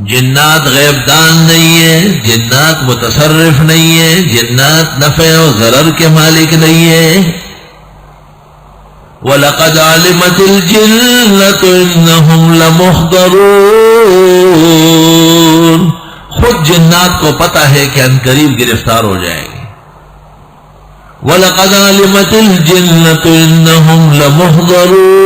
جنات غیب دان نہیں ہے، جنات متصرف نہیں ہے، جنات نفع و ضرر کے مالک نہیں ہے۔ وَلَقَدْ عَلِمَتِ الْجِنَّةُ إِنَّهُمْ لَمُحْضَرُونَ، خود جنات کو پتہ ہے کہ عنقریب گرفتار ہو جائیں گے۔ وَلَقَدْ عَلِمَتِ الْجِنَّةُ إِنَّهُمْ لَمُحْضَرُونَ،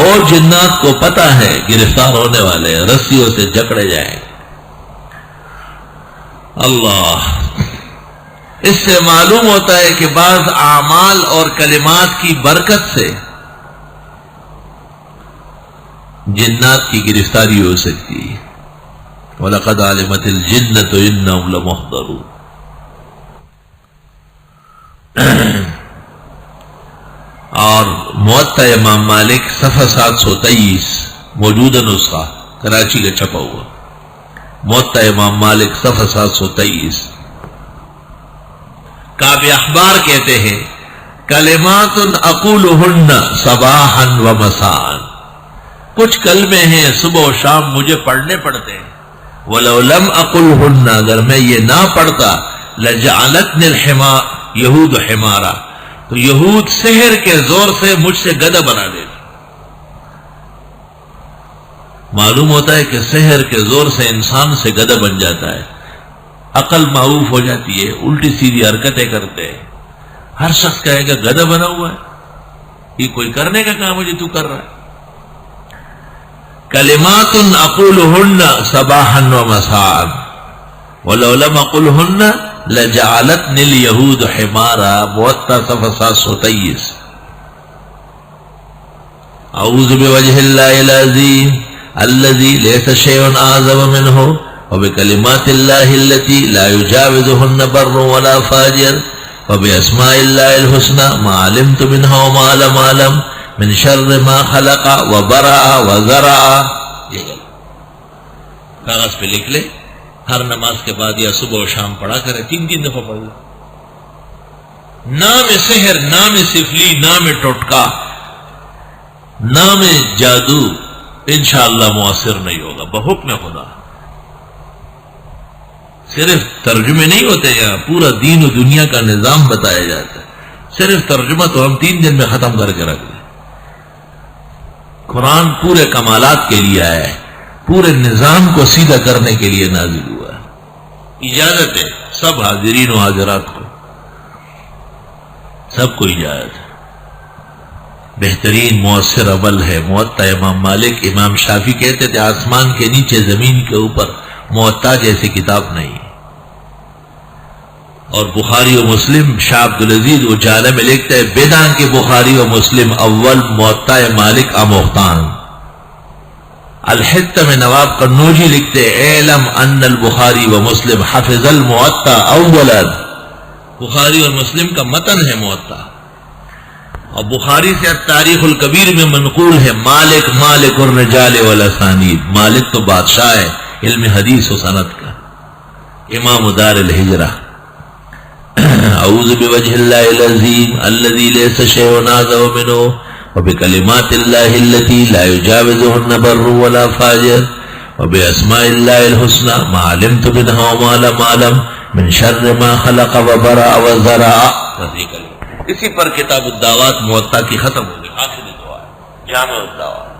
اور جنات کو پتہ ہے گرفتار ہونے والے ہیں، رسیوں سے جکڑے جائیں گے۔ اللہ، اس سے معلوم ہوتا ہے کہ بعض اعمال اور کلمات کی برکت سے جنات کی گرفتاری ہو سکتی ہے۔ وَلَقَدْ عَلِمَتِ الْجِنَّةُ إِنَّهُمْ لَمُحْضَرُونَ۔ اور موطا امام مالک صفحہ 723 موجودہ نسخہ کراچی کا چھپا ہوا، موطا امام مالک صفحہ 723، کعب احبار کہتے ہیں کلمات اقولہن صباحا و مساء، کچھ کلمے ہیں صبح و شام مجھے پڑھنے پڑتے ہیں، ولو لم اقلہن، اگر میں یہ نہ پڑھتا لجعلتنی یہود حمارا، تو یہود سحر کے زور سے مجھ سے گدھا بنا دیتے۔ معلوم ہوتا ہے کہ سحر کے زور سے انسان سے گدھا بن جاتا ہے، عقل معروف ہو جاتی ہے، الٹی سیدھی حرکتیں کرتے ہیں، ہر شخص کہے گا گدھا بنا ہوا ہے، یہ کوئی کرنے کا کام مجھے تو کر رہا ہے۔ کلمات اقولہن صباحا و مساء ولو لم اقلہن لجعلتنی الیہود حمارا، موطا صفحہ 723۔ اعوذ بوجہ اللہ العظیم الذی لیس شیء اعظم منہ وبکلمات اللہ التی لا یجاوزہن بر ولا فاجر وباسماء اللہ الحسنى ما علمت منہ وما لم اعلم من شر ما خلق وبرأ وزرع۔ یہ کاغذ پہ لکھ لے، ہر نماز کے بعد یا صبح و شام پڑھا کرے، 3 دفعہ پڑھ لے۔ نام سحر، نام سفلی، نام ٹوٹکا، نام جادو انشاءاللہ مؤثر نہیں ہوگا بحکم خدا۔ صرف ترجمے نہیں ہوتے، یہاں پورا دین و دنیا کا نظام بتایا جاتا ہے، صرف ترجمہ تو ہم 3 دن میں ختم کر کے رکھ دیں۔ قرآن پورے کمالات کے لیے آیا ہے، پورے نظام کو سیدھا کرنے کے لیے نازل ہوا ہے۔ اجازت ہے سب حاضرین و حاضرات کو، سب کو اجازت ہے۔ بہترین مؤثر عمل ہے موطا امام مالک۔ امام شافعی کہتے تھے آسمان کے نیچے زمین کے اوپر موطا جیسی کتاب نہیں۔ اور بخاری و مسلم، شاہ عبدالعزیز اجالہ میں لکھتے ہیں بدان کے بخاری و مسلم اول موطا مالک آموختان۔ الحتہ میں نواب قنوجی لکھتے اعلم ان البخاری و مسلم حفظ الموطا اولا، بخاری اور مسلم کا متن ہے موطا، اور بخاری سے تاریخ الکبیر میں منقول ہے مالک مالک الرجال والاسانید، مالک تو بادشاہ ہے علم حدیث و سند کا، امام دار الہجرہ۔ اعوذ بوجہ اللہ العظیم الذی لیس شیء اعظم منہ وبکلمات اللہ التی لا یجاوزہن بر ولا فاجر وباسماء اللہ الحسنى ما علمت منہ وما لم اعلم من شر ما خلق وبرأ وزرع۔ اسی پر کتاب الدعوات موطا کی ختم ہو گئی، آخری دعا ہے جامع الدعوات۔